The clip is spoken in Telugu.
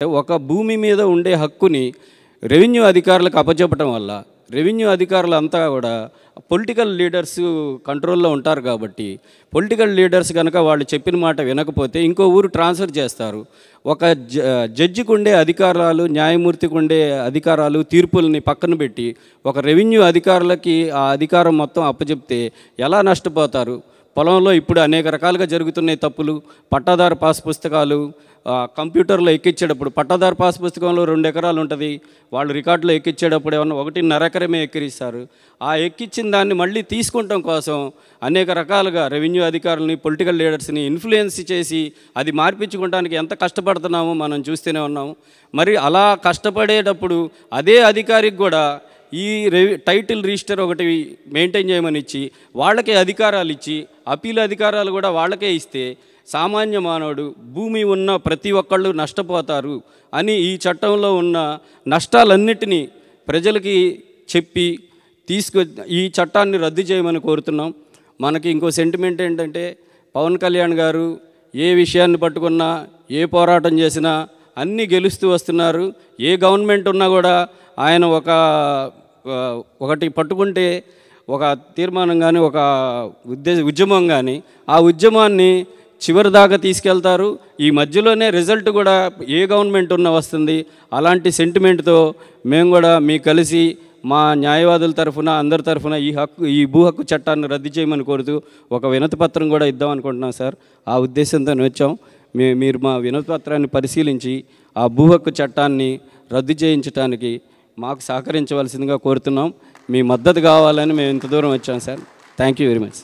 ఒక భూమి మీద ఉండే హక్కుని రెవెన్యూ అధికారులకు అప్పచెప్పటం వల్ల రెవెన్యూ అధికారులంతా కూడా పొలిటికల్ లీడర్స్ కంట్రోల్లో ఉంటారు కాబట్టి పొలిటికల్ లీడర్స్ కనుక వాళ్ళు చెప్పిన మాట వినకపోతే ఇంకో ఊరు ట్రాన్స్ఫర్ చేస్తారు. ఒక జడ్జికి ఉండే అధికారాలు, న్యాయమూర్తికి ఉండే అధికారాలు, తీర్పుల్ని పక్కన పెట్టి ఒక రెవెన్యూ అధికారులకి ఆ అధికారం మొత్తం అప్పచెప్తే ఎలా నష్టపోతారు? పొలంలో ఇప్పుడు అనేక రకాలుగా జరుగుతున్నాయి తప్పులు. పట్టాదారు పాస్ పుస్తకాలు కంప్యూటర్లో ఎక్కించేటప్పుడు పట్టాదారు పాస్ పుస్తకంలో 2 ఎకరాలు ఉంటుంది, వాళ్ళు రికార్డులో ఎక్కించేటప్పుడు ఏమన్నా 1.5 ఎకరమే ఎక్కిరిస్తారు. ఆ ఎక్కించిన దాన్ని మళ్ళీ తీసుకుంటాం కోసం అనేక రకాలుగా రెవెన్యూ అధికారులని, పొలిటికల్ లీడర్స్ని ఇన్ఫ్లుయెన్స్ చేసి అది మార్పించుకోవడానికి ఎంత కష్టపడుతున్నామో మనం చూస్తూనే ఉన్నాము. మరి అలా కష్టపడేటప్పుడు అదే అధికారికి కూడా ఈ టైటిల్ రిజిస్టర్ ఒకటి మెయింటైన్ చేయమని ఇచ్చి వాళ్ళకే అధికారాలు ఇచ్చి అప్పీల్ అధికారాలు కూడా వాళ్ళకే ఇస్తే సామాన్య మానవుడు, భూమి ఉన్న ప్రతి ఒక్కళ్ళు నష్టపోతారు అని ఈ చట్టంలో ఉన్న నష్టాలన్నిటినీ ప్రజలకి చెప్పి ఈ చట్టాన్ని రద్దు చేయమని కోరుతున్నాం. మనకి ఇంకో సెంటిమెంట్ ఏంటంటే, పవన్ కళ్యాణ్ గారు ఏ విషయాన్ని పట్టుకున్నా, ఏ పోరాటం చేసినా అన్నీ గెలుస్తూ వస్తున్నారు. ఏ గవర్నమెంట్ ఉన్నా కూడా ఆయన ఒకటి పట్టుకుంటే ఒక తీర్మానం కానీ, ఒక ఉద్యమం కానీ, ఆ ఉద్యమాన్ని చివరి దాకా తీసుకెళ్తారు. ఈ మధ్యలోనే రిజల్ట్ కూడా ఏ గవర్నమెంట్ ఉన్నా వస్తుంది. అలాంటి సెంటిమెంట్తో మేము కూడా మీకు కలిసి మా న్యాయవాదుల తరఫున, అందరి తరఫున ఈ భూ హక్కు చట్టాన్ని రద్దు చేయమని కోరుతూ ఒక వినతి పత్రం కూడా ఇద్దాం అనుకుంటున్నాం సార్. ఆ ఉద్దేశంతో వచ్చాం. మీరు మా వినతి పత్రాన్ని పరిశీలించి ఆ భూ హక్కు చట్టాన్ని రద్దు చేయించడానికి మాకు సహకరించవలసిందిగా కోరుతున్నాం. మీ మద్దతు కావాలని మేము ఇంత దూరం వచ్చాం sir. Thank you very much.